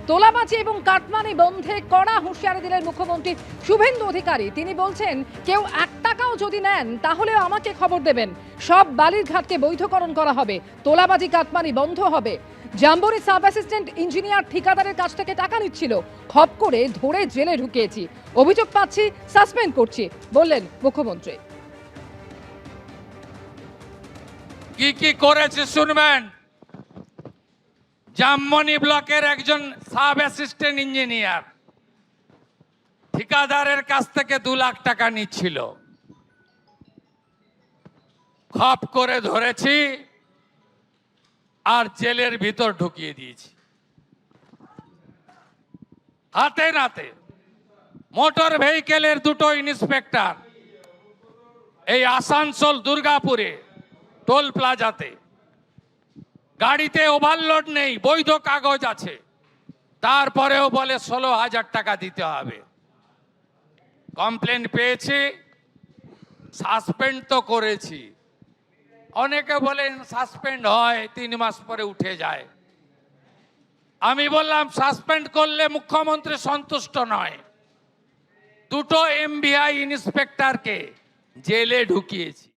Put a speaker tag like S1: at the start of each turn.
S1: তোলাবাজি এবং কাটমানি বন্ধে কড়া হুঁশিয়ারি দিলেন মুখ্যমন্ত্রী শুভেন্দু অধিকারী। তিনি বলছেন, কেউ 1 টাকাও যদি নেন তাহলেও আমাকে খবর দেবেন। সব বালির ঘাটকে বৈধকরণ করা হবে, তোলাবাজি কাটমানি বন্ধ হবে। জাম্বুরি সাব অ্যাসিস্ট্যান্ট ইঞ্জিনিয়ার ঠিকাদারের কাছ থেকে টাকা নিচ্ছিল, খপ করে ধরে জেলে ঢুকিয়েছি, অভিযোগ পাচ্ছি, সাসপেন্ড করছি, বললেন মুখ্যমন্ত্রী।
S2: কি কি করেছে শুনবেন। জামমনি ব্লকের একজন সাব অ্যাসিস্ট্যান্ট ইঞ্জিনিয়ার ঠিকাদারের কাছ থেকে 2 লাখ টাকা নিচ্ছিল, খপ করে ধরেছি আর জেলের ভিতর ঢুকিয়ে দিয়েছি। হাতে নাতে মোটর ভেহিকেলের 2টো ইন্সপেক্টর এই আসানসোল দুর্গাপুরে টোল প্লাজাতে, গাড়িতে ওভারলোড নেই, বৈধ কাগজ আছে, তারপরেও বলে 16,000 টাকা দিতে হবে। কমপ্লেন পেয়েছি, সাসপেন্ড তো করেছি। অনেকে বলেন সাসপেন্ড হয় 3 মাস পরে উঠে যায়। আমি বললাম সাসপেন্ড করলে মুখ্যমন্ত্রী সন্তুষ্ট নয়, 2টো MVI ইন্সপেক্টরকে জেলে ঢুকিয়েছি।